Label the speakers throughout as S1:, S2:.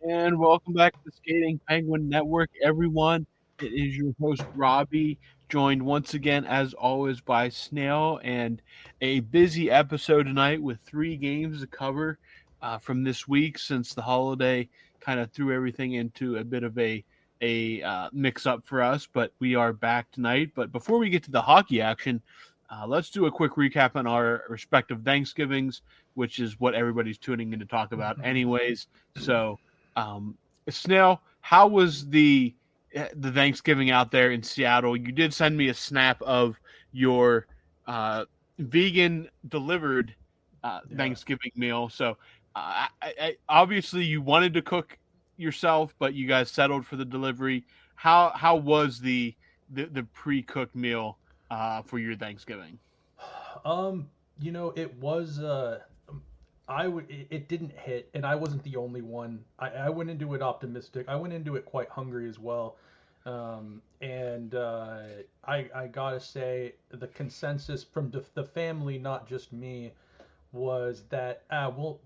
S1: And welcome back to the Skating Penguin Network, everyone. It is your host, Robbie, joined once again, as always, by Snail, and a busy episode tonight with three games to cover from this week since the holiday kind of threw everything into a bit of a mix up for us. But we are back tonight. But before we get to the hockey action, let's do a quick recap on our respective Thanksgivings, which is what everybody's tuning in to talk about, anyways. So, Snail, how was the Thanksgiving out there in Seattle? You did send me a snap of your vegan delivered
S2: Yeah.
S1: Thanksgiving meal. So, obviously you wanted to cook yourself, but you guys settled for the delivery. How was the pre cooked meal for your Thanksgiving?
S2: Um, it was it didn't hit, and I wasn't the only one. I went into it optimistic. I went into it quite hungry as well. And I gotta say the consensus from the family, not just me, was that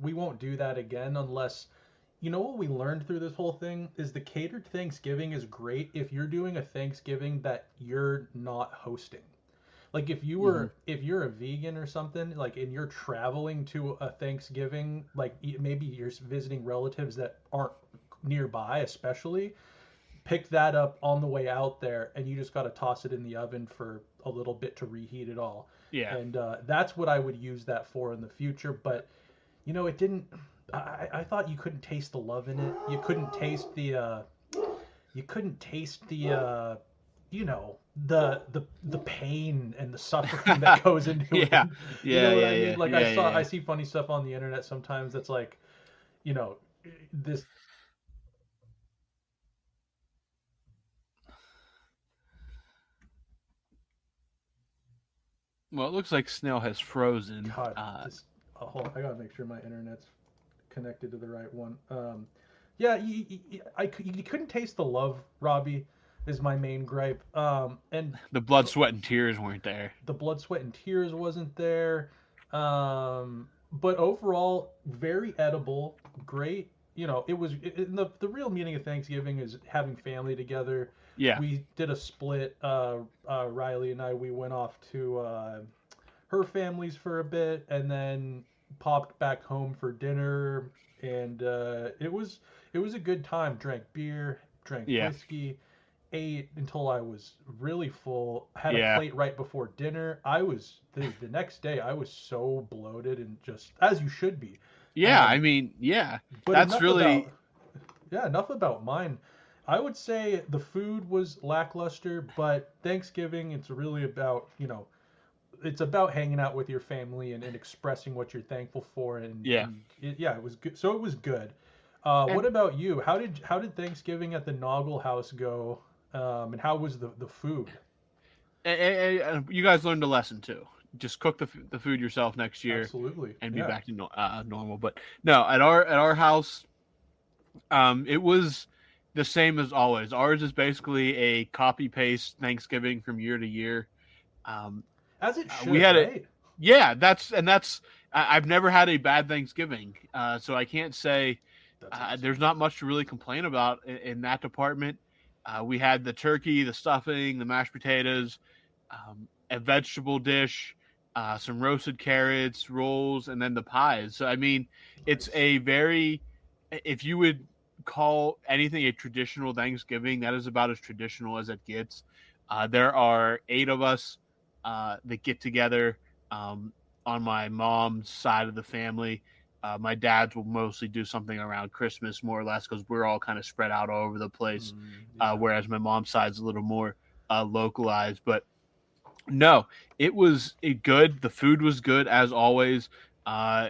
S2: we won't do that again unless what we learned through this whole thing is the catered Thanksgiving is great if you're doing a Thanksgiving that you're not hosting. Like
S1: Mm-hmm.
S2: if you're a vegan or something, like and you're traveling to a Thanksgiving, like maybe you're visiting relatives that aren't nearby, especially, pick that up on the way out there and you just got to toss it in the oven for a little bit to reheat it all.
S1: Yeah.
S2: And that's what I would use that for in the future. But it didn't. I thought you couldn't taste the love in it. You couldn't taste the pain and the suffering that goes into it.
S1: Yeah.
S2: You
S1: Yeah.
S2: know what
S1: Yeah.
S2: I
S1: Yeah.
S2: mean? Like
S1: Yeah.
S2: I
S1: Yeah.
S2: see funny stuff on the internet sometimes that's like, you know, this.
S1: Well, it looks like Snail has frozen.
S2: God, this. Hold on, I gotta make sure my internet's connected to the right one. Yeah, you couldn't taste the love, Robbie, is my main gripe. And
S1: The blood, sweat, and tears weren't there.
S2: the blood, sweat, and tears wasn't there. But overall, very edible, great. The real meaning of Thanksgiving is having family together.
S1: Yeah.
S2: We did a split. Riley and I, we went off to her family's for a bit, and then popped back home for dinner. And it was a good time. Drank beer, drank
S1: Yeah.
S2: whiskey, ate until I was really full. Had a
S1: Yeah.
S2: plate right before dinner. The next day I was so bloated and just as you should be.
S1: Yeah. I
S2: Um,
S1: mean, yeah.
S2: but
S1: That's
S2: enough about
S1: really.
S2: yeah, enough about mine. I would say the food was lackluster, but Thanksgiving it's really about it's about hanging out with your family and expressing what you're thankful for
S1: Yeah.
S2: yeah, it was good. So it was good. What
S1: And,
S2: about you? How did Thanksgiving at the Noggle House go? And how was the food?
S1: and you guys learned a lesson too. Just cook the food yourself next year
S2: Absolutely.
S1: and be
S2: Yeah.
S1: back to normal. But no, at our house, it was the same as always. Ours is basically a copy paste Thanksgiving from year to year. Um,
S2: As it
S1: we
S2: should,
S1: had it.
S2: right?
S1: Yeah, that's. I've never had a bad Thanksgiving, so I can't say
S2: That's awesome.
S1: there's not much to really complain about in that department. We had the turkey, the stuffing, the mashed potatoes, a vegetable dish, some roasted carrots, rolls, and then the pies. So I mean, it's
S2: Nice.
S1: a very if you would call anything a traditional Thanksgiving, that is about as traditional as it gets. There are eight of us that get together on my mom's side of the family. My dad's will mostly do something around Christmas, more or less, because we're all kind of spread out all over the place.
S2: Yeah.
S1: Whereas my mom's side's a little more localized. But no, it was good. The food was good as always. Uh,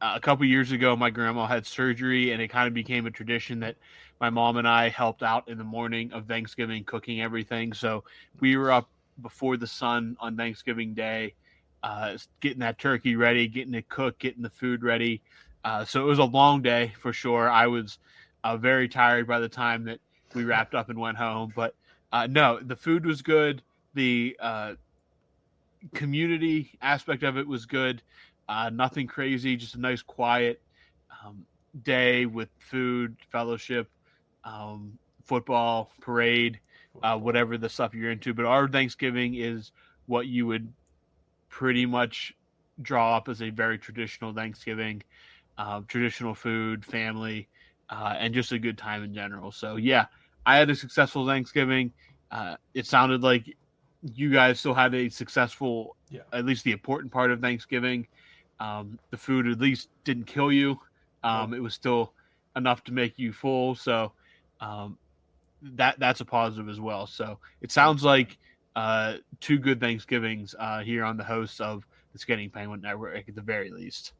S1: a couple years ago, my grandma had surgery, and it kind of became a tradition that my mom and I helped out in the morning of Thanksgiving, cooking everything. So we were
S2: Nice.
S1: up before the sun on Thanksgiving Day, getting that turkey ready, getting it cooked, getting the food ready. So it was a long day for sure. I was very tired by the time that we wrapped up and went home. But no, the food was good. The community aspect of it was good. Nothing crazy, just a nice, quiet. Um, day with food, fellowship, football, parade,
S2: Football.
S1: whatever the stuff you're into. But our Thanksgiving is what you would pretty much draw up as a very traditional Thanksgiving, traditional food, family, and just a good time in general. So yeah, I had a successful Thanksgiving. It sounded like you guys still had a successful,
S2: Yeah.
S1: at least the important part of Thanksgiving. The food at least didn't kill you.
S2: Nope.
S1: It was still enough to make you full. So um, that's a positive as well. So it sounds
S2: 100%.
S1: like two good Thanksgivings here on the host of the Skating Penguin Network at the very least.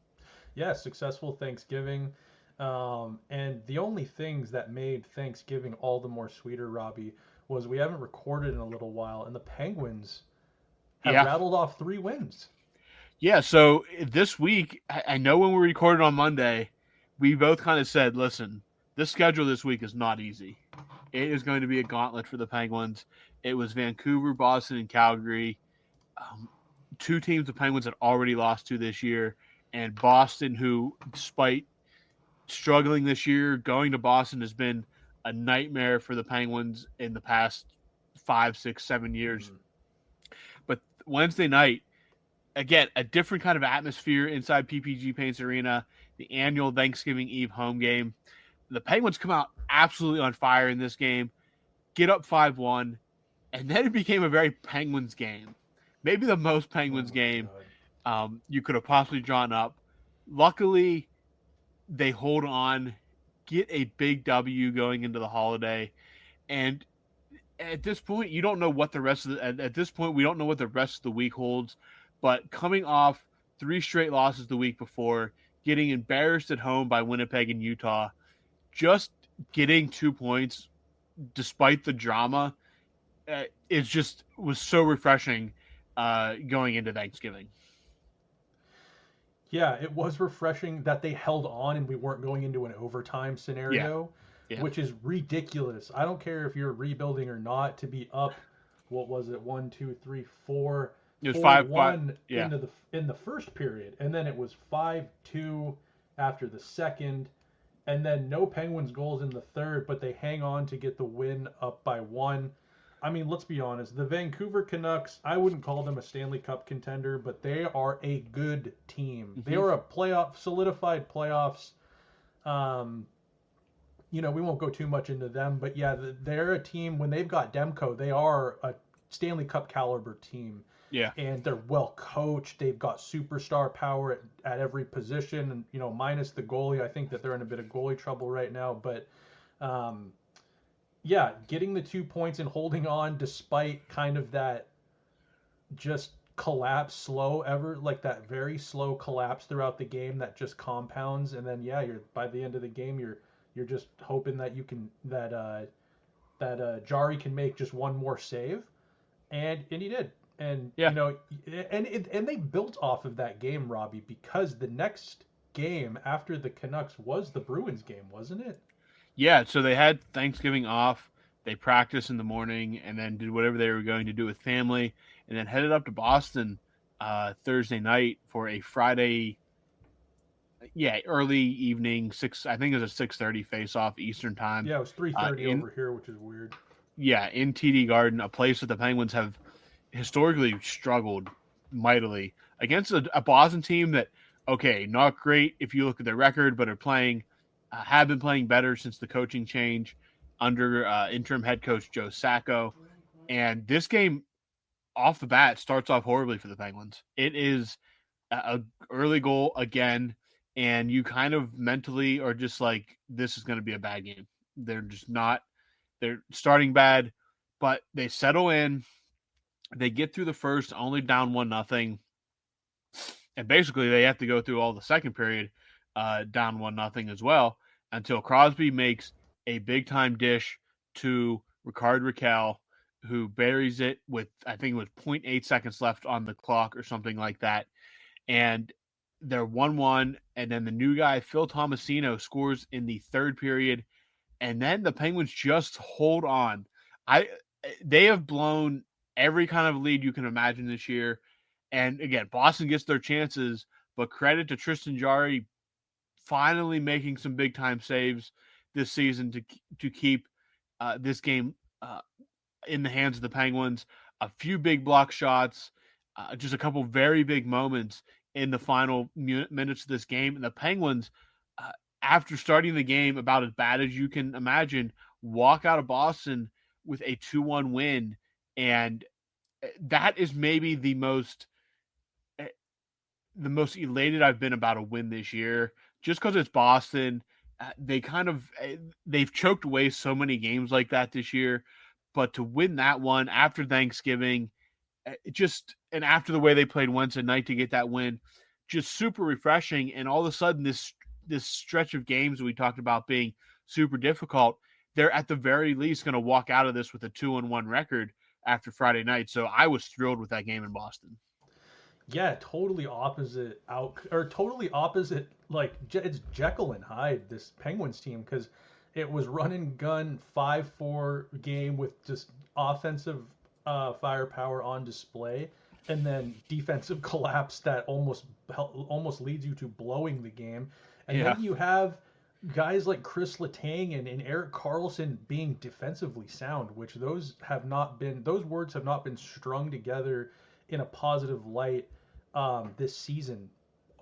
S2: Yeah, successful Thanksgiving. And the only things that made Thanksgiving all the more sweeter, Robbie, was we haven't recorded in a little while, and the Penguins have
S1: Yeah.
S2: rattled off 3 wins.
S1: Yeah. So this week, I know when we recorded on Monday, we both kind of said, listen, this schedule this week is not easy. It is going to be a gauntlet for the Penguins. It was Vancouver, Boston, and Calgary. Um, two teams the Penguins had already lost to this year, and Boston, who, despite struggling this year, going to Boston has been a nightmare for the Penguins in the past 5, 6, 7 years.
S2: Mm-hmm.
S1: But Wednesday night, again, a different kind of atmosphere inside PPG Paints Arena, the annual Thanksgiving Eve home game. The Penguins come out absolutely on fire in this game, get up 5-1, and then it became a very Penguins game. Maybe the most
S2: Oh
S1: Penguins
S2: my
S1: game
S2: God.
S1: you could have possibly drawn up. Luckily, they hold on, get a big W going into the holiday, and at this point, you don't know what the rest of at this point we don't know what the rest of the week holds. But coming off three straight losses the week before, getting embarrassed at home by Winnipeg and Utah, just getting 2 points despite the drama, it just was so refreshing going into Thanksgiving.
S2: Yeah, it was refreshing that they held on and we weren't going into an overtime
S1: Yeah,
S2: scenario,
S1: yeah.
S2: which is ridiculous. I don't care if you're rebuilding or not to be up. What was it? One, two, three, four,
S1: It was
S2: four,
S1: 5-5.
S2: one
S1: Yeah,
S2: in the first period, and then it was 5-2 after the second, and then no Penguins goals in the third, but they hang on to get the win up by one. I mean, let's be honest. The Vancouver Canucks, I wouldn't call them a Stanley Cup contender, but they are a good team. They
S1: mm-hmm.
S2: are a playoff, solidified playoffs. Um, we won't go too much into them, but yeah, they're a team. When they've got Demko, they are a Stanley Cup caliber team,
S1: Yeah,
S2: and they're well coached. They've got superstar power at every position, and minus the goalie. I think that they're in a bit of goalie trouble right now, but um, yeah, getting the 2 points and holding on despite kind of that just collapse slow ever like that very slow collapse throughout the game that just compounds, and then yeah, you're by the end of the game you're just hoping that you can that Jari can make just one more save, and he did. And
S1: yeah.
S2: and they built off of that game, Robbie, because the next game after the Canucks was the Bruins game, wasn't it?
S1: Yeah, so they had Thanksgiving off. They practiced in the morning and then did whatever they were going to do with family, and then headed up to Boston Thursday night for a Friday, yeah, early evening 6. I think it was a 6:30 face off Eastern time.
S2: Yeah, it was 3:30
S1: In
S2: over here, which is weird.
S1: Yeah, in TD Garden, a place that the Penguins have historically struggled mightily against a Boston team that, okay, not great if you look at their record, but are playing, have been playing better since the coaching change under interim head coach Joe Sacco. And this game, off the bat, starts off horribly for the Penguins. It is a early goal again, and you kind of mentally are just like, this is going to be a bad game. They're just not. They're starting bad, but they settle in. They get through the first, only down 1-0, and basically they have to go through all the second period down 1-0 as well until Crosby makes a big time dish to Ricard Raquel, who buries it with, I think it was 0.8 seconds left on the clock or something like that. And they're 1-1, and then the new guy, Phil Tomasino, scores in the third period, and then the Penguins just hold on. They have blown every kind of lead you can imagine this year. And again, Boston gets their chances, but credit to Tristan Jarry finally making some big time saves this season to keep this game in the hands of the Penguins. A few big block shots, just a couple very big moments in the final minutes of this game. And the Penguins, uh, after starting the game about as bad as you can imagine, walk out of Boston with a 2-1 win. And that is maybe the most elated I've been about a win this year, just because it's Boston. They've choked away so many games like that this year, but to win that one after Thanksgiving, and after the way they played Wednesday night to get that win, just super refreshing. And all of a sudden, this stretch of games we talked about being super difficult, they're at the very least going to walk out of this with a 2-1 record after Friday night. So I was thrilled with that game in Boston.
S2: Yeah, totally opposite or totally opposite. Like it's Jekyll and Hyde, this Penguins team, because it was run and gun 5-4 game with just offensive firepower on display, and then defensive collapse that almost leads you to blowing the game. And
S1: Yeah.
S2: then you have guys like Chris Letang and Erik Karlsson being defensively sound, which those words have not been strung together in a positive light this season,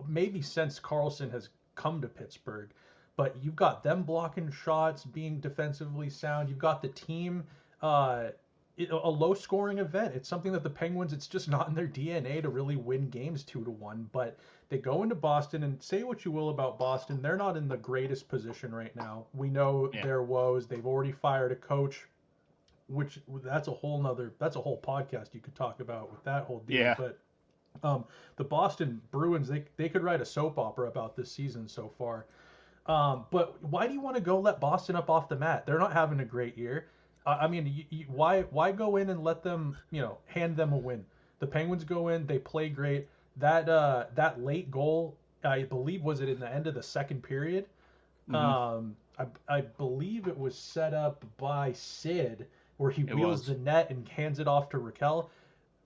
S2: maybe since Karlsson has come to Pittsburgh. But you've got them blocking shots, being defensively sound. You've got the team, a low scoring event. It's something that the Penguins, it's just not in their DNA to really win games 2-1. But they go into Boston, and say what you will about Boston, they're not in the greatest position right now. We know their woes. They've already fired a coach, which that's a whole podcast you could talk about with that whole deal.
S1: Yeah.
S2: But the Boston Bruins, they could write a soap opera about this season so far. But why do you want to go let Boston up off the mat? They're not having a great year. I mean, why go in and let them, hand them a win? The Penguins go in, they play great. That late goal, I believe, was it in the end of the second period?
S1: Mm-hmm.
S2: I believe it was set up by Sid, where he wheels
S1: Was.
S2: the net and hands it off to Raquel.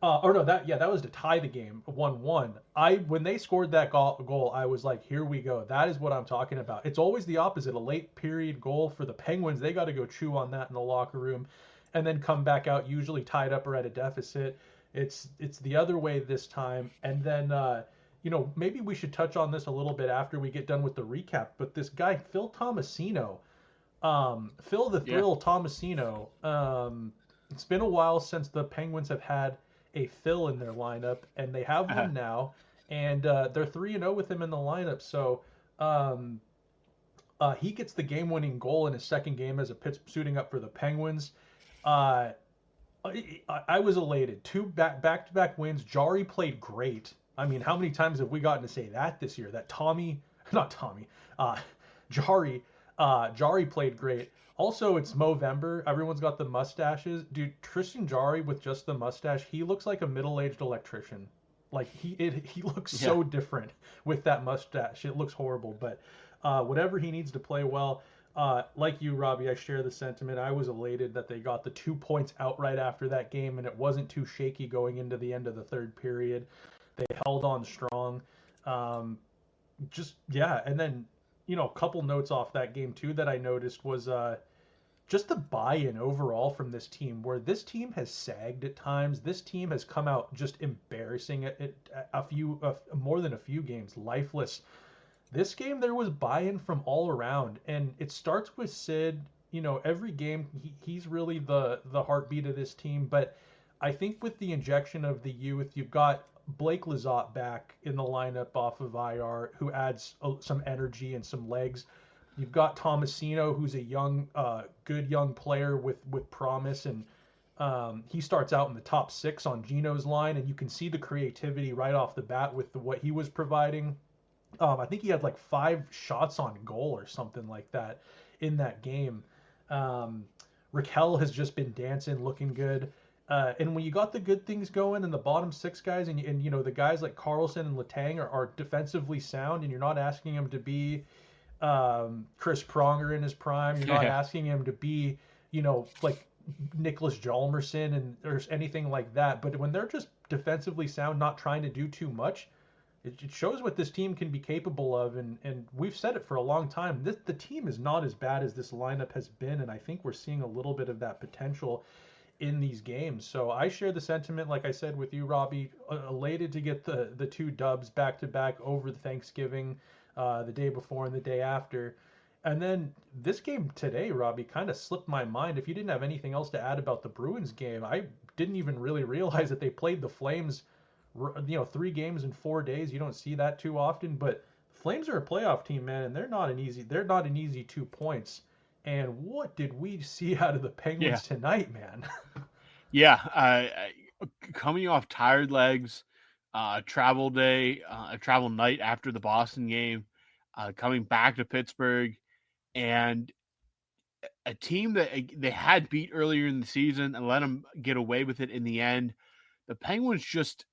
S2: Or no, that was to tie the game 1-1. When they scored that goal, I was like, here we go. That is what I'm talking about. It's always the opposite. A late period goal for the Penguins, they got to go chew on that in the locker room, and then come back out usually tied up or at a deficit. It's the other way this time. And then maybe we should touch on this a little bit after we get done with the recap. But this guy Phil Tomasino, Phil the Thrill Tomasino. It's been a while since the Penguins have had a Phil in their lineup, and they have one now, and they're 3-0 with him in the lineup. So he gets the game-winning goal in his second game as a suiting up for the Penguins. I was elated. Two back-to-back wins. Jari played great. I mean, how many times have we gotten to say that this year? That Jari played great. Also, it's Movember. Everyone's got the mustaches. Dude, Tristan Jari with just the mustache, he looks like a middle-aged electrician. Like, he looks so different with that mustache. It looks horrible. But whatever he needs to play well. Like you, Robbie, I share the sentiment. I was elated that they got the 2 points outright after that game, and it wasn't too shaky going into the end of the third period. They held on strong. And then, a couple notes off that game, too, that I noticed was just the buy-in overall from this team, where this team has sagged at times. This team has come out just embarrassing it more than a few games, lifeless. This game, there was buy-in from all around, and it starts with Sid. Every game, he's really the heartbeat of this team. But I think with the injection of the youth, you've got Blake Lizotte back in the lineup off of IR, who adds some energy and some legs. You've got Tomasino, who's a good young player with promise, and he starts out in the top 6 on Gino's line, and you can see the creativity right off the bat with what he was providing. I think he had like 5 shots on goal or something like that in that game. Raquel has just been dancing, looking good. And when you got the good things going and the bottom 6 guys, and the guys like Karlsson and Letang are defensively sound, and you're not asking them to be Chris Pronger in his prime. You're not asking him to be, like Nicholas Hjalmarsson or anything like that. But when they're just defensively sound, not trying to do too much, It shows what this team can be capable of, and we've said it for a long time. The team is not as bad as this lineup has been, and I think we're seeing a little bit of that potential in these games. So I share the sentiment, like I said with you, Robbie, elated to get the two dubs back to back over the Thanksgiving, the day before and the day after. And then this game today, Robbie, kind of slipped my mind. If you didn't have anything else to add about the Bruins game, I didn't even really realize that they played the Flames, 3 games in 4 days. You don't see that too often, but Flames are a playoff team, man, and they're not an easy 2 points. And what did we see out of the
S1: Yeah.
S2: Penguins tonight, man?
S1: Yeah. Coming off tired legs, travel day, a travel night after the Boston game, coming back to Pittsburgh, and a team that they had beat earlier in the season and let them get away with it in the end. The Penguins just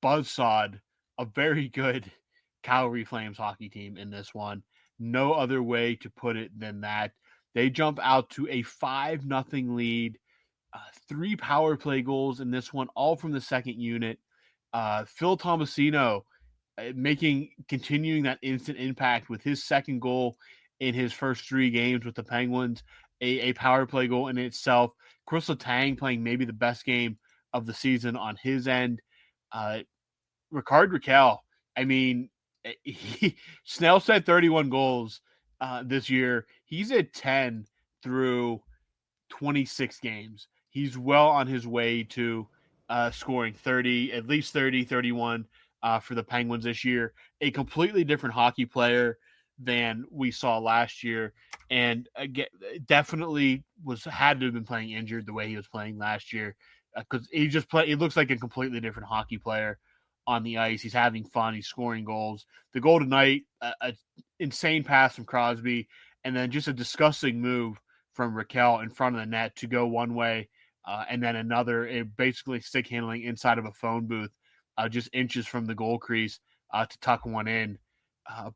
S1: buzzsawed a very good Calgary Flames hockey team in this one. No other way to put it than that. They jump out to a 5-0 lead, 3 power play goals in this one, all from the second unit. Phil Tomasino continuing that instant impact with his second goal in his first 3 games with the Penguins, a power play goal in itself. Chris Letang playing maybe the best game of the season on his end. Ricard Raquel, I mean, Snell said 31 goals this year. He's at 10 through 26 games. He's well on his way to scoring 30, at least 30, 31 for the Penguins this year. A completely different hockey player than we saw last year, and again, definitely had to have been playing injured the way he was playing last year, because he looks like a completely different hockey player on the ice. He's having fun. He's scoring goals. The goal tonight, an insane pass from Crosby, and then just a disgusting move from Raquel in front of the net to go one way, and then another, basically stick handling inside of a phone booth, just inches from the goal crease to tuck one in.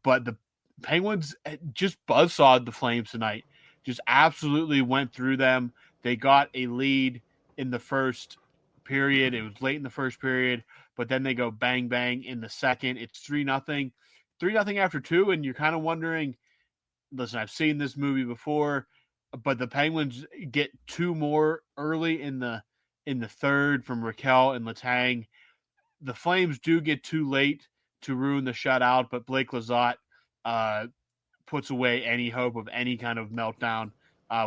S1: But the Penguins just buzzsawed the Flames tonight. Just absolutely went through them. They got a lead in the first period. It was late in the first period, but then they go bang bang in the second. It's 3-0, 3-0 after 2, and you're kind of wondering. Listen, I've seen this movie before, but the Penguins get 2 more early in the third from Raquel and Letang. The Flames do get too late to ruin the shutout, but Blake Lizotte puts away any hope of any kind of meltdown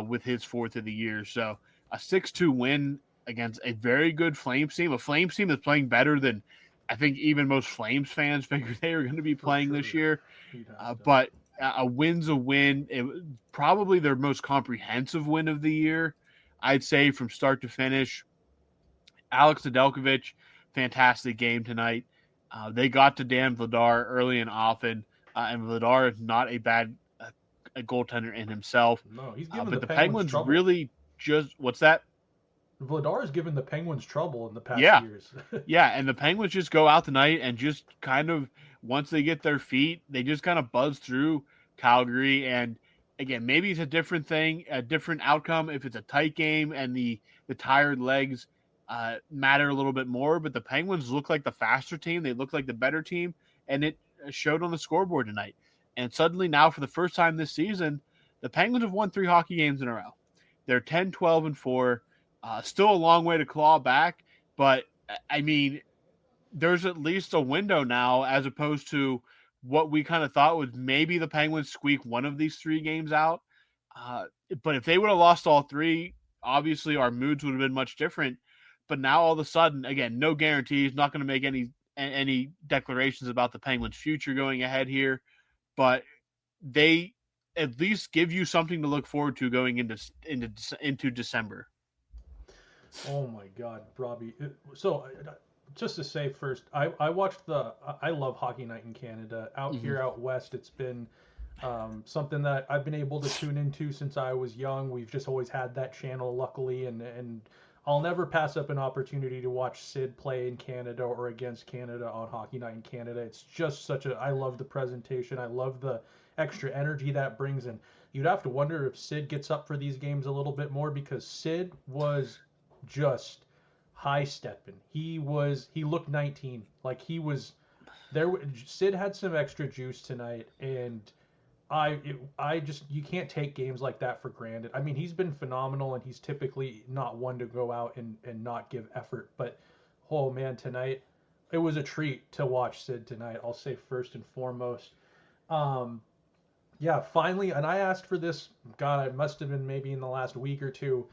S1: with his 4th of the year. So a 6-2 win against a very good Flames team, a Flames team that's playing better than I think even most Flames fans figured they were going to be
S2: For
S1: playing
S2: sure.
S1: this year.
S2: You'd have to.
S1: But a win's a win. It was probably their most comprehensive win of the year, I'd say, from start to finish. Alex Nedeljkovic, fantastic game tonight. They got to Dan Vladar early and often, and Vladar is not a bad a goaltender in himself.
S2: No, he's given the
S1: But the
S2: Penguins
S1: Penguins
S2: trouble.
S1: really just what's that?
S2: Vladar's given the Penguins trouble in the past
S1: Yeah,
S2: years.
S1: yeah, and the Penguins just go out tonight and just kind of once they get their feet, they just kind of buzz through Calgary. And again, maybe it's a different thing, a different outcome if it's a tight game and the tired legs matter a little bit more. But the Penguins look like the faster team, they look like the better team, and it showed on the scoreboard tonight. And suddenly now, for the first time this season, the Penguins have won 3 hockey games in a row. They're 10, 12, and 4. Still a long way to claw back, but I mean, there's at least a window now as opposed to what we kind of thought was maybe the Penguins squeak one of these 3 games out. Uh, but if they would have lost all 3, obviously our moods would have been much different. But now all of a sudden, again, no guarantees, not going to make any declarations about the Penguins' future going ahead here, but they at least give you something to look forward to going into December.
S2: Oh my God, Robbie. So, just to say first, I watched I love Hockey Night in Canada. Out
S1: Mm-hmm.
S2: here, out west, it's been something that I've been able to tune into since I was young. We've just always had that channel, luckily, and I'll never pass up an opportunity to watch Sid play in Canada or against Canada on Hockey Night in Canada. It's just I love the presentation. I love the extra energy that brings, and you'd have to wonder if Sid gets up for these games a little bit more because Sid was just high stepping. He looked 19. Like he was Sid had some extra juice tonight, and I just you can't take games like that for granted. I mean, he's been phenomenal, and he's typically not one to go out and not give effort. But oh man, tonight it was a treat to watch Sid tonight. I'll say first and foremost. Um, yeah, finally, and I asked for this. God, it must have been maybe in the last week or two.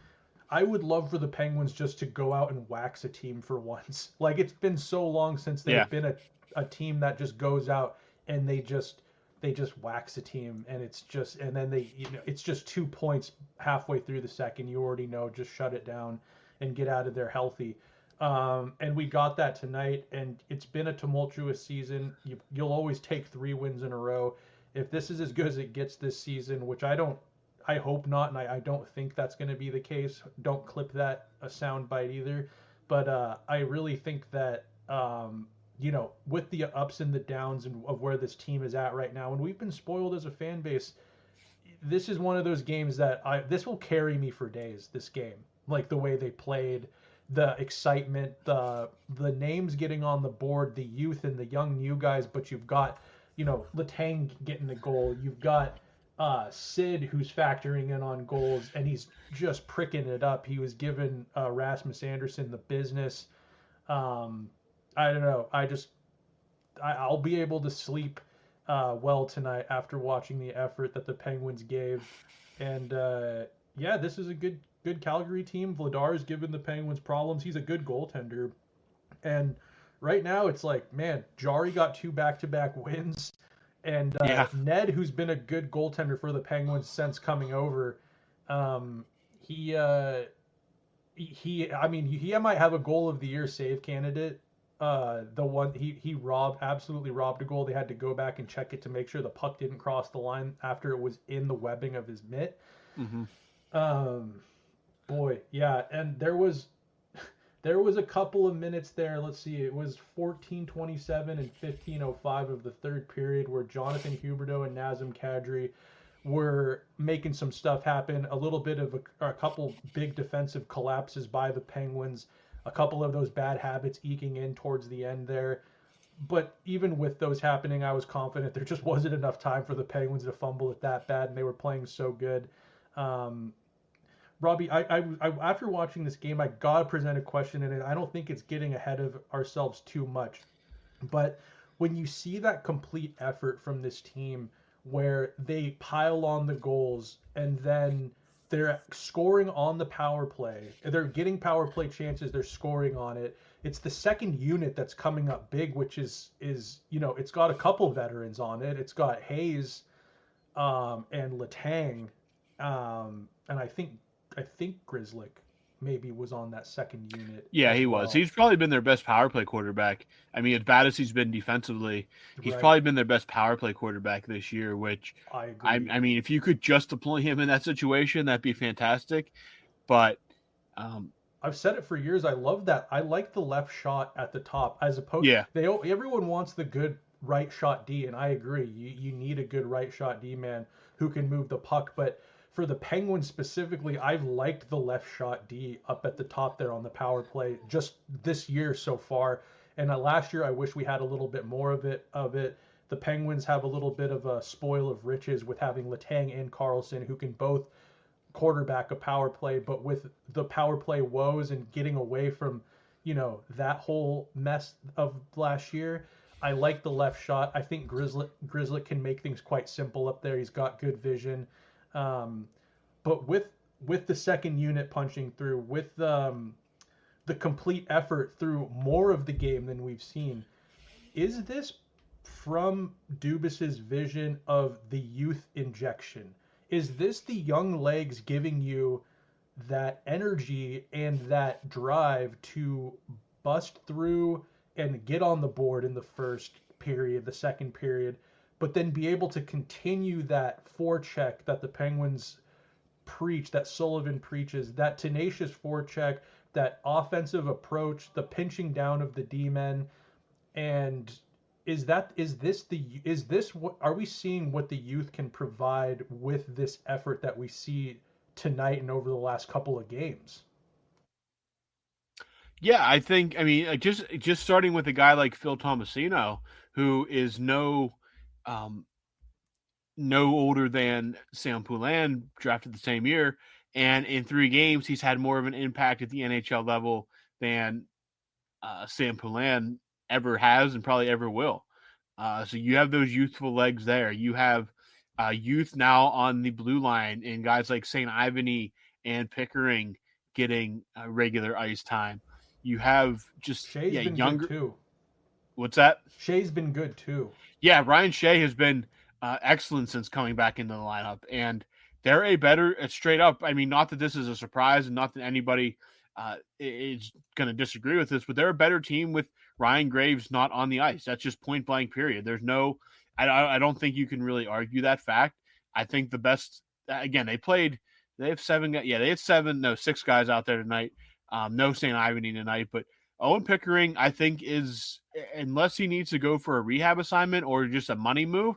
S2: I would love for the Penguins just to go out and wax a team for once. Like it's been so long since
S1: Yeah.
S2: they've been a team that just goes out and they just wax a team, and it's just, and then it's just 2 points halfway through the second. You already know, just shut it down and get out of there healthy. And we got that tonight, and it's been a tumultuous season. You'll always take 3 wins in a row. If this is as good as it gets this season, which I hope not, and I don't think that's going to be the case. Don't clip that a sound bite either. But I really think that with the ups and the downs and of where this team is at right now, and we've been spoiled as a fan base. This is one of those games that this will carry me for days. This game, like the way they played, the excitement, the names getting on the board, the youth and the young new guys. But you've got, Letang getting the goal. You've got Sid, who's factoring in on goals, and he's just pricking it up. He was giving Rasmus Anderson the business. I don't know. I'll be able to sleep well tonight after watching the effort that the Penguins gave. And yeah, this is a good Calgary team. Vladar's given the Penguins problems. He's a good goaltender. And right now it's like, man, Jari got 2 back-to-back wins. And
S1: Yeah.
S2: Ned, who's been a good goaltender for the Penguins since coming over, um, he I mean, he might have a goal of the year save candidate. The one he absolutely robbed a goal. They had to go back and check it to make sure the puck didn't cross the line after it was in the webbing of his mitt.
S1: Hmm.
S2: Um, boy, yeah, and there was a couple of minutes there. Let's see, it was 14:27 and 15:05 of the third period where Jonathan Huberdeau and Nazem Kadri were making some stuff happen. A little bit of a couple big defensive collapses by the Penguins. A couple of those bad habits eking in towards the end there. But even with those happening, I was confident there just wasn't enough time for the Penguins to fumble it that bad, and they were playing so good. Um, Robbie, after watching this game, I gotta present a question, and I don't think it's getting ahead of ourselves too much. But when you see that complete effort from this team, where they pile on the goals and then they're scoring on the power play, they're getting power play chances, they're scoring on it. It's the second unit that's coming up big, which is it's got a couple veterans on it. It's got Hayes, and Letang, and I think Grizzlick maybe was on that second unit
S1: Yeah,
S2: as
S1: he was.
S2: well.
S1: He's probably been their best power play quarterback. I mean, as bad as he's been defensively, he's
S2: Right.
S1: probably been their best power play quarterback this year. Which,
S2: I
S1: I,
S2: agree.
S1: I mean, if you could just deploy him in that situation, that'd be fantastic. But, um,
S2: I've said it for years. I love that. I like the left shot at the top as opposed.
S1: yeah,
S2: Everyone wants the good right shot D, and I agree. You need a good right shot D man who can move the puck. But for the Penguins specifically, I've liked the left shot D up at the top there on the power play just this year so far. And last year, I wish we had a little bit more of it. The Penguins have a little bit of a spoil of riches with having Letang and Carlson, who can both quarterback a power play, but with the power play woes and getting away from, that whole mess of last year, I like the left shot. I think Grizzly can make things quite simple up there. He's got good vision. Um, but with the second unit punching through, with the complete effort through more of the game than we've seen, is this from Dubas's vision of the youth injection? Is this the young legs giving you that energy and that drive to bust through and get on the board in the first period, the second period, but then be able to continue that forecheck that the Penguins preach, that Sullivan preaches, that tenacious forecheck, that offensive approach, the pinching down of the D men, and is this what are we seeing what the youth can provide with this effort that we see tonight and over the last couple of games?
S1: yeah. I think. I mean, just starting with a guy like Phil Tomasino, who is um, no older than Sam Poulin, drafted the same year. And in 3 games, he's had more of an impact at the NHL level than Sam Poulin ever has and probably ever will. So you have those youthful legs there. You have youth now on the blue line and guys like St. Ivany and Pickering getting regular ice time. You have just
S2: Shea's been good
S1: younger.
S2: too.
S1: What's that?
S2: Shea's been good too.
S1: Yeah, Ryan Shea has been excellent since coming back into the lineup, and they're a better straight up. I mean, not that this is a surprise, and not that anybody is going to disagree with this, but they're a better team with Ryan Graves not on the ice. That's just point blank. Period. There's no. I don't think you can really argue that fact. I think the best. Again, they played. They have seven. Yeah, they had seven. No, six guys out there tonight. No St. Ivany tonight, but Owen Pickering, I think, is unless he needs to go for a rehab assignment or just a money move,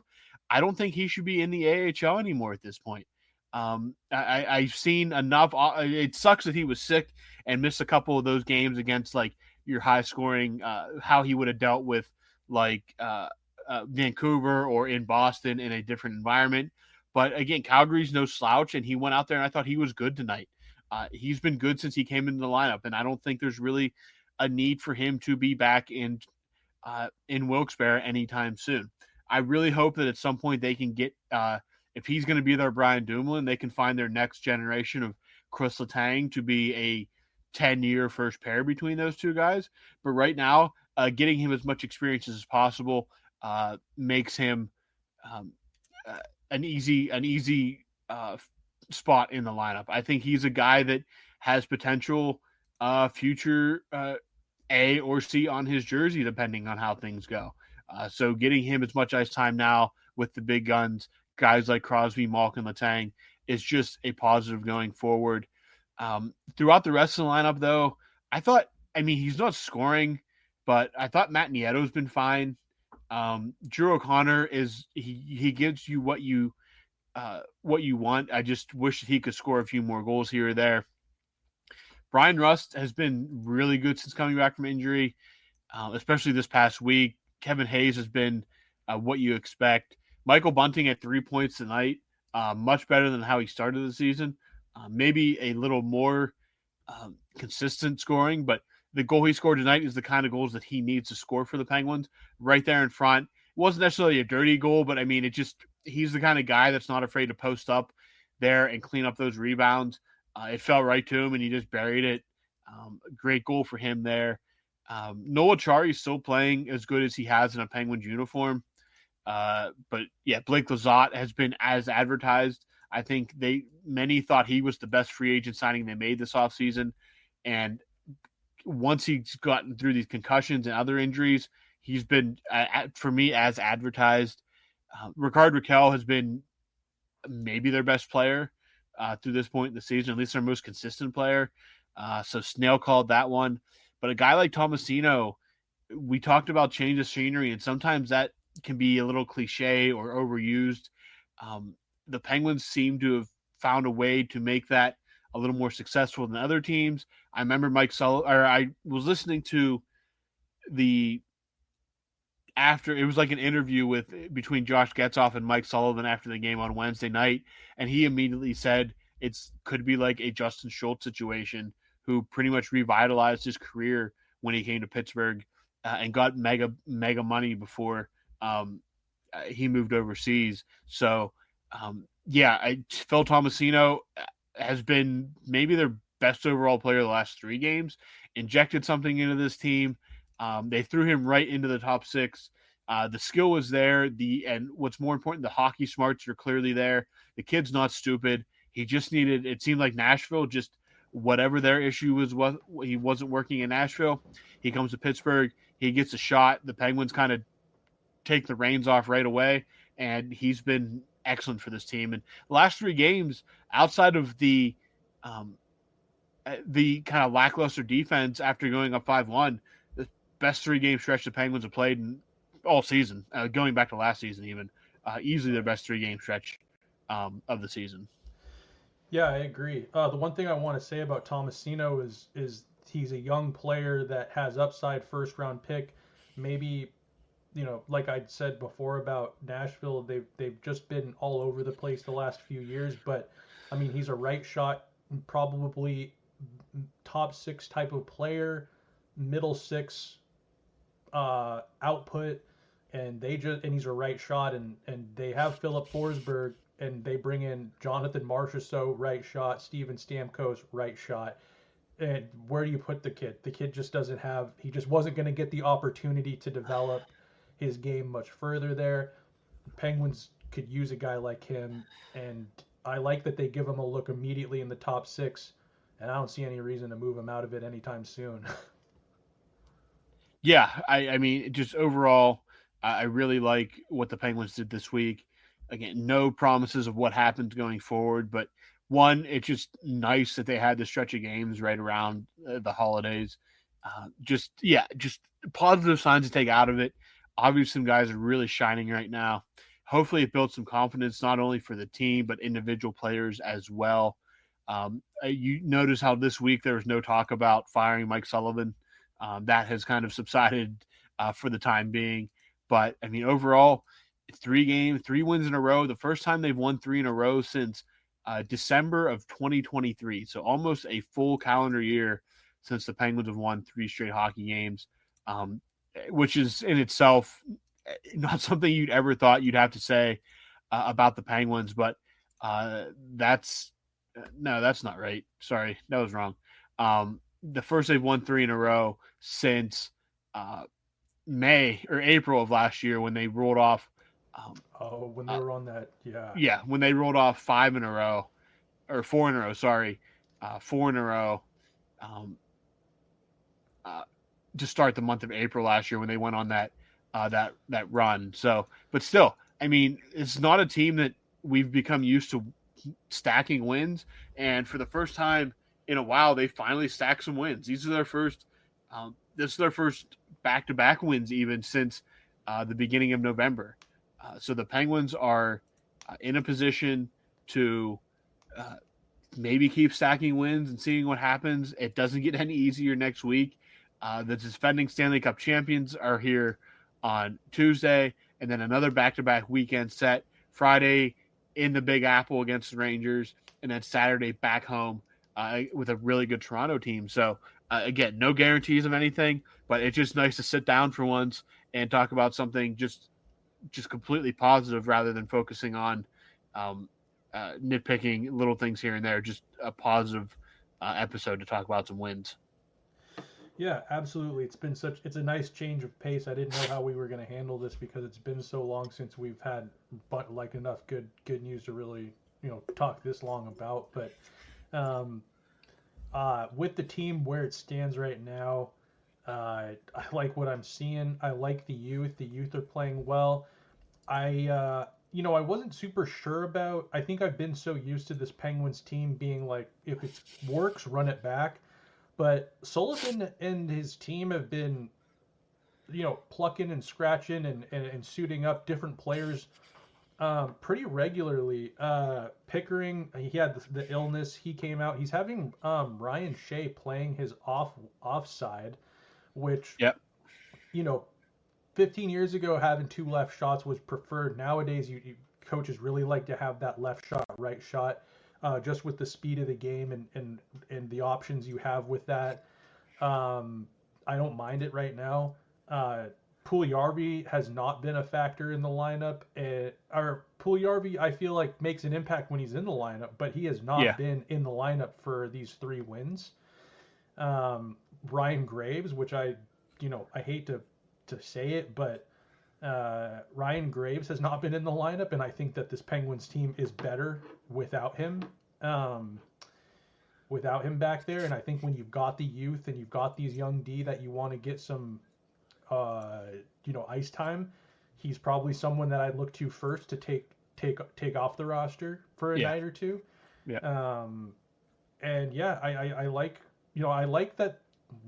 S1: I don't think he should be in the AHL anymore at this point. I've seen enough. It sucks that he was sick and missed a couple of those games against like your high scoring. How he would have dealt with like Vancouver or in Boston in a different environment. But again, Calgary's no slouch, and he went out there and I thought he was good tonight. He's been good since he came into the lineup, and I don't think there's really a need for him to be back in Wilkes-Barre anytime soon. I really hope that at some point they can get if he's going to be their Brian Dumoulin, they can find their next generation of Chris Letang to be a 10-year first pair between those two guys. But right now, getting him as much experience as possible makes him um, an easy spot in the lineup. I think he's a guy that has potential future A or C on his jersey, depending on how things go. So getting him as much ice time now with the big guns, guys like Crosby, Malkin, Letang, is just a positive going forward. Throughout the rest of the lineup, though, I mean, he's not scoring, but I thought Matt Nieto's been fine. Drew O'Connor he gives you what you want. I just wish that he could score a few more goals here or there. Brian Rust has been really good since coming back from injury, especially this past week. Kevin Hayes has been what you expect. Michael Bunting at 3 points tonight, much better than how he started the season. Maybe a little more consistent scoring, but the goal he scored tonight is the kind of goals that he needs to score for the Penguins right there in front. It wasn't necessarily a dirty goal, but I mean, he's the kind of guy that's not afraid to post up there and clean up those rebounds. It fell right to him, and he just buried it. Great goal for him there. Noah Chari's still playing as good as he has in a Penguins uniform. But yeah, Blake Lizotte has been as advertised. I think many thought he was the best free agent signing they made this offseason. And once he's gotten through these concussions and other injuries, he's been, for me, as advertised. Ricard Raquel has been maybe their best player through this point in the season, at least their most consistent player. So Snail called that one. But a guy like Tomasino, we talked about change of scenery, and sometimes that can be a little cliche or overused. The Penguins seem to have found a way to make that a little more successful than other teams. I remember I was listening to it was like an interview between Josh Getzoff and Mike Sullivan after the game on Wednesday night, and he immediately said could be like a Justin Schultz situation, who pretty much revitalized his career when he came to Pittsburgh and got mega money before he moved overseas. So Phil Tomasino has been maybe their best overall player the last 3 games. Injected something into this team. They threw him right into the top 6. The skill was there. And what's more important, the hockey smarts are clearly there. The kid's not stupid. He just needed. It seemed like Nashville, just whatever their issue was, he wasn't working in Nashville. He comes to Pittsburgh. He gets a shot. The Penguins kind of take the reins off right away, and he's been excellent for this team. And the last 3 games, outside of the kind of lackluster defense after going up 5-1, the best 3-game stretch the Penguins have played in all season, going back to last season even, easily their best 3-game stretch of the season.
S2: Yeah, I agree. The one thing I want to say about Tomasino is he's a young player that has upside, first round pick. Maybe like I said before about Nashville, they've just been all over the place the last few years. But I mean, he's a right shot, probably top six type of player, middle six output, and he's a right shot, and they have Philip Forsberg, and they bring in Jonathan Marchessault, right shot, Steven Stamkos, right shot. And where do you put the kid? The kid just doesn't have. He just wasn't going to get the opportunity to develop his game much further there. Penguins could use a guy like him, and I like that they give him a look immediately in the top six, and I don't see any reason to move him out of it anytime soon.
S1: Yeah, I mean, just overall, I really like what the Penguins did this week. Again, no promises of what happens going forward, but one, it's just nice that they had the stretch of games right around the holidays. Just positive signs to take out of it. Obviously, some guys are really shining right now. Hopefully, it builds some confidence not only for the team but individual players as well. You notice how this week there was no talk about firing Mike Sullivan. That has kind of subsided for the time being. But I mean, overall, 3 wins in a row. The first time they've won 3 in a row since December of 2023. So almost a full calendar year since the Penguins have won 3 straight hockey games, which is in itself not something you'd ever thought you'd have to say about the Penguins. But that's no, that's not right. Sorry, that was wrong. The first they've won 3 in a row since May or April of last year when they rolled off.
S2: Oh, when they were on that, yeah.
S1: Yeah, when they rolled off 5 in a row or 4 in a row. Sorry, 4 in a row. Um, to start the month of April last year when they went on that run. So, but still, I mean, it's not a team that we've become used to stacking wins, and for the first time in a while, they finally stacked some wins. These are their first. This is their first back-to-back wins even since the beginning of November. So the Penguins are in a position to maybe keep stacking wins and seeing what happens. It doesn't get any easier next week. The defending Stanley Cup champions are here on Tuesday, and then another back-to-back weekend set Friday in the Big Apple against the Rangers, and then Saturday back home with a really good Toronto team. So again, no guarantees of anything, but it's just nice to sit down for once and talk about something just completely positive rather than focusing on nitpicking little things here and there. Just a positive episode to talk about some wins.
S2: Yeah, absolutely. It's a nice change of pace. I didn't know how we were going to handle this because it's been so long since we've had but like enough good news to really, talk this long about. But um, with the team where it stands right now, I like what I'm seeing. I like the youth. The youth are playing well. I wasn't super sure about. I think I've been so used to this Penguins team being like, if it works, run it back. But Sullivan and his team have been, plucking and scratching and suiting up different players pretty regularly. Pickering, he had the illness. He came out. He's having Ryan Shea playing his offside, which
S1: Yep.
S2: you know 15 years ago, having two left shots was preferred. Nowadays, coaches really like to have that left shot, right shot, just with the speed of the game and the options you have with that. I don't mind it right now. Puljujarvi has not been a factor in the lineup. Or Puljujarvi, I feel like makes an impact when he's in the lineup, but he has not
S1: Yeah.
S2: been in the lineup for these 3 wins. Ryan Graves, which I hate to say it, but Ryan Graves has not been in the lineup, and I think that this Penguins team is better without him. Um, Without him back there, and I think when you've got the youth and you've got these young D that you want to get some, ice time, he's probably someone that I'd look to first to take off the roster for a
S1: Yeah.
S2: night or two.
S1: Yeah.
S2: And yeah, I like I like that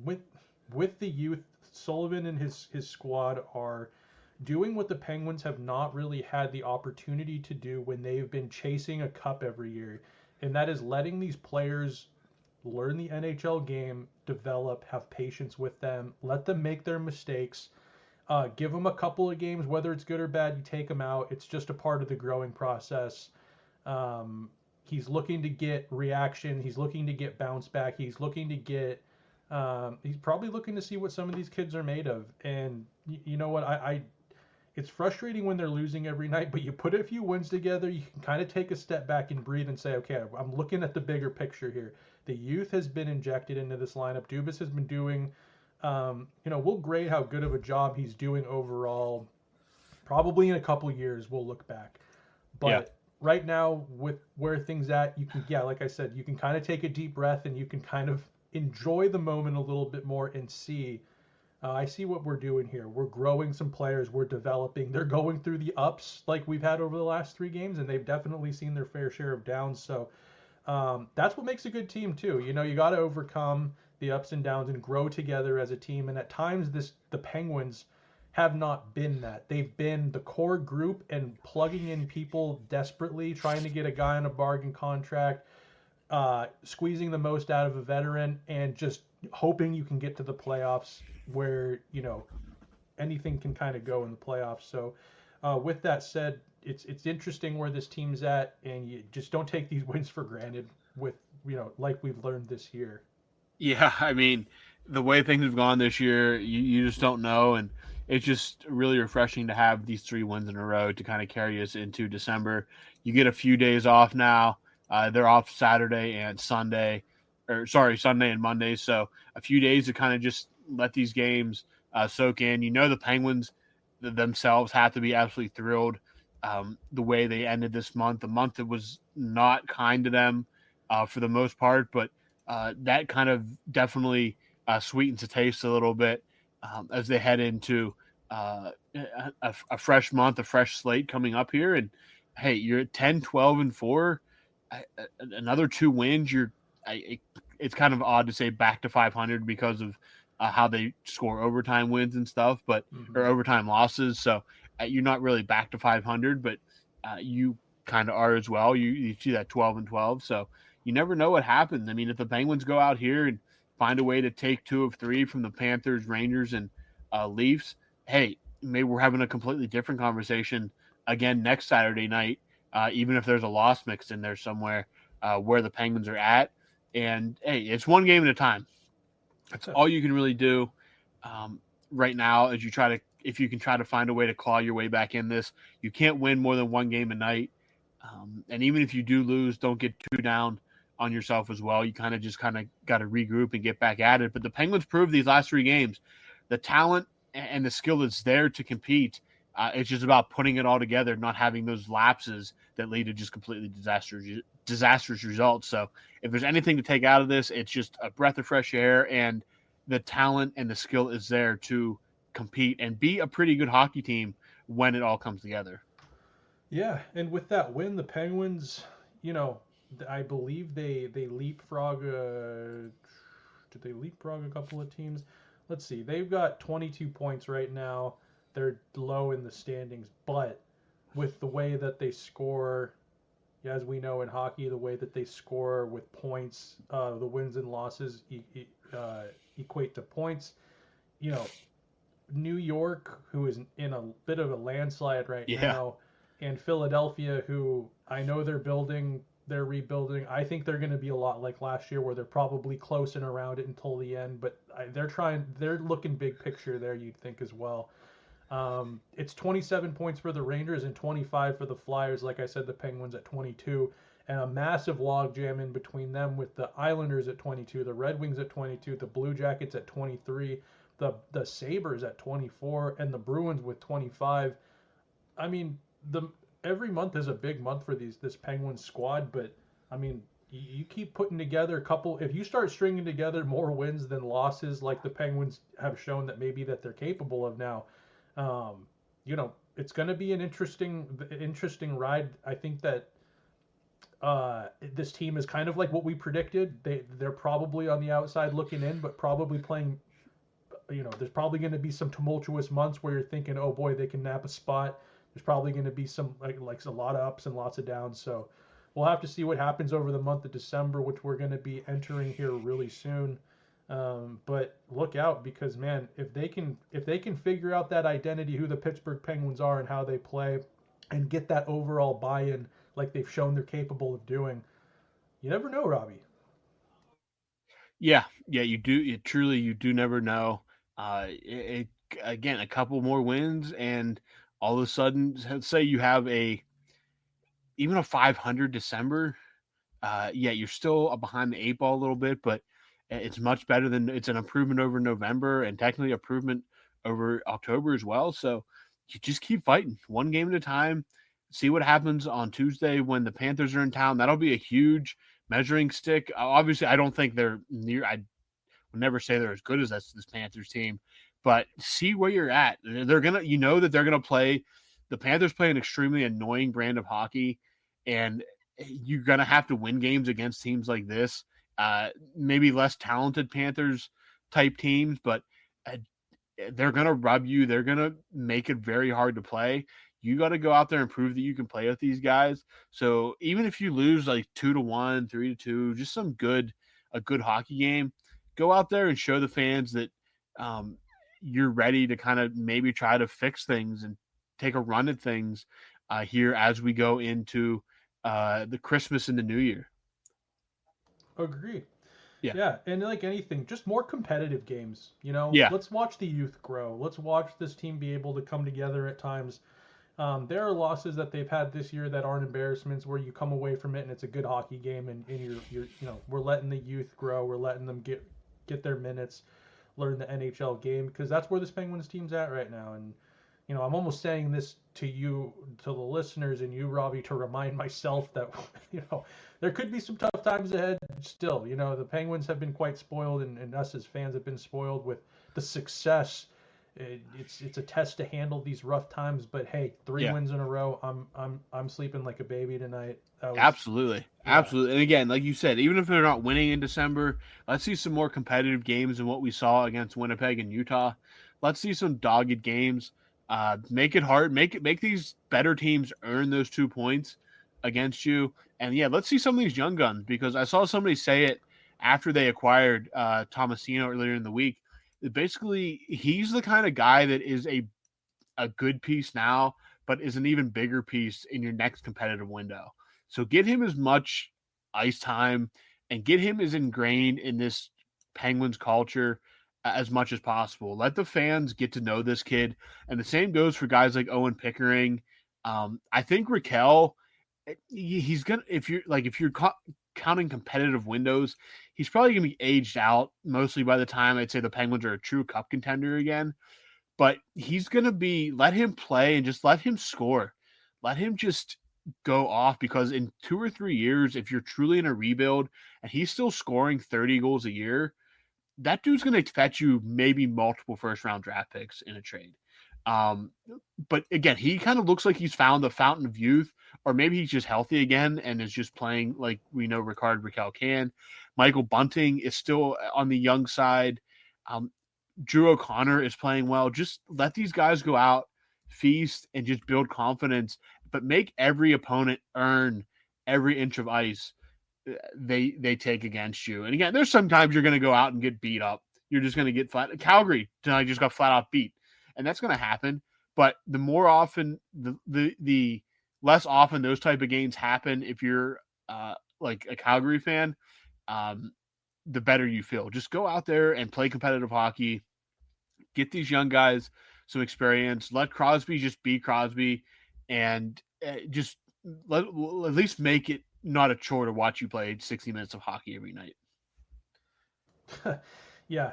S2: with the youth, Sullivan and his squad are doing what the Penguins have not really had the opportunity to do when they've been chasing a cup every year, and that is letting these players learn the NHL game, develop, have patience with them, let them make their mistakes, Give him a couple of games, whether it's good or bad, you take him out. It's just a part of the growing process. He's looking to get reaction. He's looking to get bounce back. He's looking to get. He's probably looking to see what some of these kids are made of. And you know what? It's frustrating when they're losing every night, but you put a few wins together, you can kind of take a step back and breathe and say, okay, I'm looking at the bigger picture here. The youth has been injected into this lineup. Dubas has been doing, we'll grade how good of a job he's doing overall. Probably in a couple years, we'll look back.
S1: Yeah.
S2: But right now, with where things at, you can, yeah, like I said, you can kind of take a deep breath and you can kind of enjoy the moment a little bit more and see I see what we're doing here. We're growing some players. We're developing. They're going through the ups like we've had over the last 3 games, and they've definitely seen their fair share of downs. So that's what makes a good team too. You got to overcome the ups and downs and grow together as a team. And at times, the Penguins have not been that. They've been the core group and plugging in people desperately, trying to get a guy on a bargain contract, squeezing the most out of a veteran, and just hoping you can get to the playoffs where anything can kind of go in the playoffs. So with that said, it's interesting where this team's at, and you just don't take these wins for granted. With like we've learned this year.
S1: Yeah, I mean, the way things have gone this year, you just don't know, and it's just really refreshing to have these 3 wins in a row to kind of carry us into December. You get a few days off now. They're off Saturday and Sunday, or sorry, Sunday and Monday. So a few days to kind of just let these games soak in. The Penguins themselves have to be absolutely thrilled the way they ended this month. The month that was not kind to them for the most part, but that kind of definitely sweetens the taste a little bit as they head into a fresh month, a fresh slate coming up here. And hey, you're at 10, 12, and 4. Another 2 wins. It's kind of odd to say back to 500 because of how they score overtime wins and stuff, but or overtime losses. So you're not really back to 500, but you kind of are as well. You see that 12 and 12. So you never know what happens. I mean, if the Penguins go out here and find a way to take 2 of 3 from the Panthers, Rangers, and Leafs, hey, maybe we're having a completely different conversation again next Saturday night, even if there's a loss mixed in there somewhere where the Penguins are at. And, hey, it's one game at a time. That's all you can really do right now as if you can try to find a way to claw your way back in this. You can't win more than 1 game a night. And even if you do lose, don't get too down on yourself as well. You kind of got to regroup and get back at it. But the Penguins proved these last 3 games, the talent and the skill that's there to compete. It's just about putting it all together, not having those lapses that lead to just completely disastrous results. So if there's anything to take out of this, it's just a breath of fresh air, and the talent and the skill is there to compete and be a pretty good hockey team when it all comes together.
S2: Yeah, and with that win, the Penguins, I believe they leapfrog. Did they leapfrog a couple of teams? Let's see. They've got 22 points right now. They're low in the standings, but with the way that they score, as we know in hockey, the way that they score with points, the wins and losses equate to points. New York, who is in a bit of a landslide right now, and Philadelphia, who I know they're rebuilding. I think they're going to be a lot like last year, where they're probably close and around it until the end. But they're looking big picture there, you'd think as well. It's 27 points for the Rangers and 25 for the Flyers. Like I said, the Penguins at 22, and a massive logjam in between them with the Islanders at 22, the Red Wings at 22, the Blue Jackets at 23, the Sabres at 24, and the Bruins with 25. I mean, every month is a big month for this Penguins squad, but I mean, you keep putting together a couple. If you start stringing together more wins than losses, like the Penguins have shown that they're capable of now, it's going to be an interesting ride. I think that this team is kind of like what we predicted. They're probably on the outside looking in, but probably playing. There's probably going to be some tumultuous months where you're thinking, oh boy, they can nap a spot. There's probably going to be some like a lot of ups and lots of downs. So we'll have to see what happens over the month of December, which we're going to be entering here really soon. But look out because man, if they can figure out that identity, who the Pittsburgh Penguins are and how they play, and get that overall buy-in like they've shown they're capable of doing, you never know, Robbie.
S1: Yeah, yeah, you do. You do never know. Again, a couple more wins, and all of a sudden, let's say you have a even a 500 December. Yeah, you're still behind the eight ball a little bit, but it's much better than it's an improvement over November and technically improvement over October as well. So you just keep fighting one game at a time. See what happens on Tuesday when the Panthers are in town. That'll be a huge measuring stick. Obviously, I don't think they're near. I would never say they're as good as this Panthers team, but see where you're at. They're gonna, that they're gonna play. The Panthers play an extremely annoying brand of hockey, and you're gonna have to win games against teams like this. Maybe less talented Panthers type teams, but uh, they're gonna rub you. They're gonna make it very hard to play. You got to go out there and prove that you can play with these guys. So even if you lose like 2-1, 3-2, just a good hockey game, go out there and show the fans that um, you're ready to kind of maybe try to fix things and take a run at things here as we go into the Christmas and the New Year.
S2: Agree.
S1: Yeah.
S2: Yeah, and like anything, just more competitive games.
S1: Yeah.
S2: Let's watch the youth grow. Let's watch this team be able to come together at times. There are losses that they've had this year that aren't embarrassments, where you come away from it and it's a good hockey game, and we're letting the youth grow. We're letting them get their minutes, learn the NHL game, because that's where this Penguins team's at right now. And I'm almost saying this to you, to the listeners, and you, Robbie, to remind myself that there could be some tough times ahead. Still, the Penguins have been quite spoiled, and us as fans have been spoiled with the success. It's a test to handle these rough times. But hey, three
S1: Yeah.
S2: wins in a row. I'm sleeping like a baby tonight.
S1: Absolutely.
S2: Yeah.
S1: Absolutely. And again, like you said, even if they're not winning in December, let's see some more competitive games than what we saw against Winnipeg and Utah. Let's see some dogged games. Make it hard. Make these better teams earn those 2 points against you. And yeah, let's see some of these young guns, because I saw somebody say it after they acquired Tomasino earlier in the week. Basically, he's the kind of guy that is a good piece now, but is an even bigger piece in your next competitive window. So get him as much ice time and get him as ingrained in this Penguins culture as much as possible. Let the fans get to know this kid. And the same goes for guys like Owen Pickering. I think Raquel, he's gonna, if you're counting competitive windows, he's probably gonna be aged out mostly by the time I'd say the Penguins are a true cup contender again. But he's going to let him play and just let him score. Let him just go off, because in 2 or 3 years, if you're truly in a rebuild and he's still scoring 30 goals a year, that dude's going to fetch you maybe multiple first round draft picks in a trade. Um, but again, he kind of looks like he's found the fountain of youth, or maybe he's just healthy again and is just playing like we know Ricard Raquel can. Michael Bunting is still on the young side. Um, Drew O'Connor is playing well. Just let these guys go out, feast, and just build confidence, but make every opponent earn every inch of ice they take against you. And again, there's sometimes you're going to go out and get beat up. You're just going to get flat. Calgary tonight just got flat out beat, and that's going to happen. But the more often, the less often those type of games happen, if you're like a Calgary fan, um, the better you feel. Just go out there and play competitive hockey. Get these young guys some experience. Let Crosby just be Crosby, and just at least make it not a chore to watch you play 60 minutes of hockey every night.
S2: Yeah,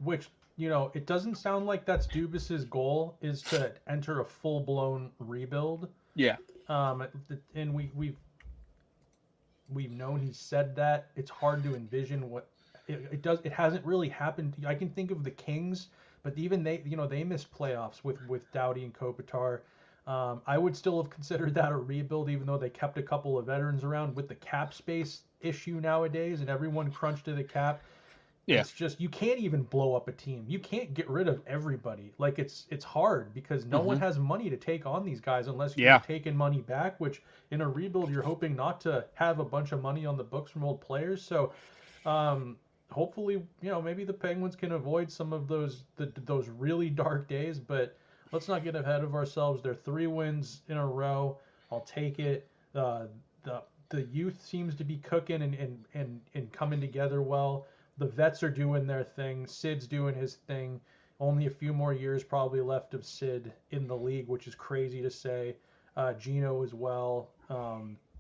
S2: which it doesn't sound like that's Dubas's goal, is to enter a full blown rebuild.
S1: Yeah.
S2: And we've known he said that. It's hard to envision what it does. It hasn't really happened. I can think of the Kings, but even they missed playoffs with Doughty and Kopitar. I would still have considered that a rebuild, even though they kept a couple of veterans around. With the cap space issue nowadays and everyone crunched to the cap,
S1: Yeah.
S2: it's just, you can't even blow up a team. You can't get rid of everybody. Like it's hard because no one has money to take on these guys unless you've taken money back, which in a rebuild you're hoping not to have a bunch of money on the books from old players. So hopefully, maybe the Penguins can avoid some of those really dark days. But let's not get ahead of ourselves. They're 3 wins in a row. I'll take it. The the youth seems to be cooking and coming together well. The vets are doing their thing. Sid's doing his thing. Only a few more years probably left of Sid in the league, which is crazy to say. Gino as well.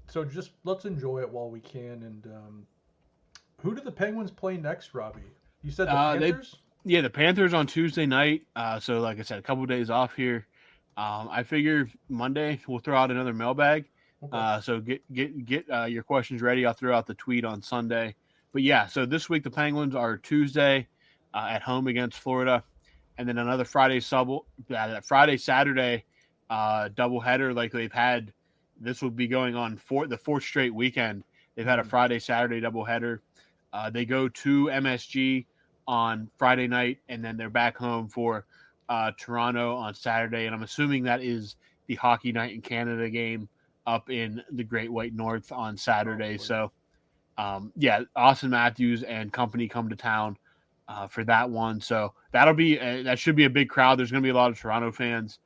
S2: So just let's enjoy it while we can. And who do the Penguins play next, Robbie? You said the
S1: They
S2: Panthers?
S1: Yeah, the Panthers on Tuesday night. So like I said, a couple of days off here. I figure Monday we'll throw out another mailbag.
S2: Okay.
S1: So get your questions ready. I'll throw out the tweet on Sunday. But yeah, so this week the Penguins are Tuesday at home against Florida, and then another Friday Saturday doubleheader like they've had. This will be going on for the fourth straight weekend. They've had a Friday Saturday doubleheader. They go to MSG on Friday night, and then they're back home for Toronto on Saturday. And I'm assuming that is the Hockey Night in Canada game up in the Great White North on Saturday.
S2: Probably.
S1: So, Austin Matthews and company come to town for that one. So that should be a big crowd. There's going to be a lot of Toronto fans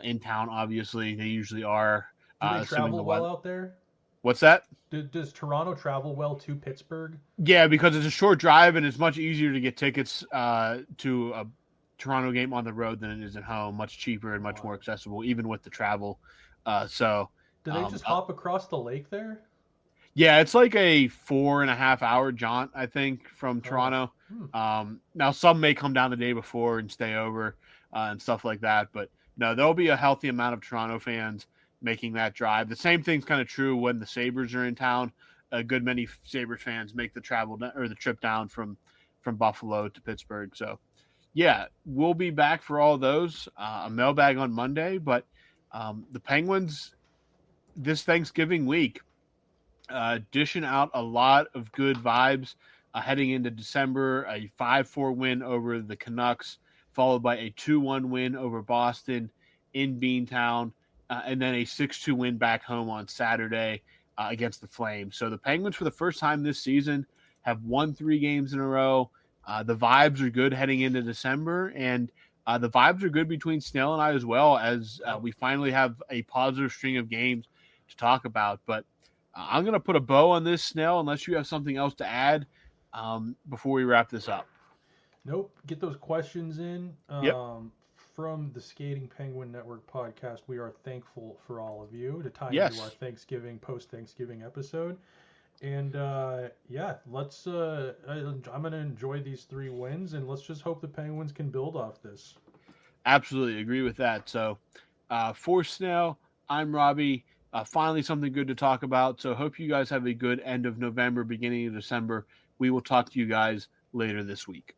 S1: in town. Obviously, they usually are.
S2: Do they
S1: Assuming
S2: travel well out there?
S1: What's that?
S2: Does Toronto travel well to Pittsburgh?
S1: Yeah, because it's a short drive and it's much easier to get tickets to a Toronto game on the road than it is at home. Much cheaper and much more accessible, even with the travel.
S2: Do they just hop across the lake there?
S1: Yeah, it's like a 4.5 hour jaunt, I think, from Toronto. Now, some may come down the day before and stay over and stuff like that. But no, there'll be a healthy amount of Toronto fans making that drive. The same thing's kind of true when the Sabres are in town. A good many Sabres fans make the trip down from Buffalo to Pittsburgh. So, yeah, we'll be back for all those. A mailbag on Monday, but the Penguins this Thanksgiving week dishing out a lot of good vibes heading into December. A 5-4 win over the Canucks, followed by a 2-1 win over Boston in Beantown, and then a 6-2 win back home on Saturday against the Flames. So the Penguins, for the first time this season, have won 3 games in a row. The vibes are good heading into December, and the vibes are good between Snail and I as well, as we finally have a positive string of games to talk about. But I'm going to put a bow on this, Snail, unless you have something else to add before we wrap this up.
S2: Nope. Get those questions in.
S1: Yep.
S2: From the Skating Penguin Network podcast, we are thankful for all of you to tie
S1: Yes.
S2: into our post-Thanksgiving episode. And let's. I'm going to enjoy these 3 wins, and let's just hope the Penguins can build off this.
S1: Absolutely agree with that. So, for Snail, I'm Robbie. Finally, something good to talk about. So, hope you guys have a good end of November, beginning of December. We will talk to you guys later this week.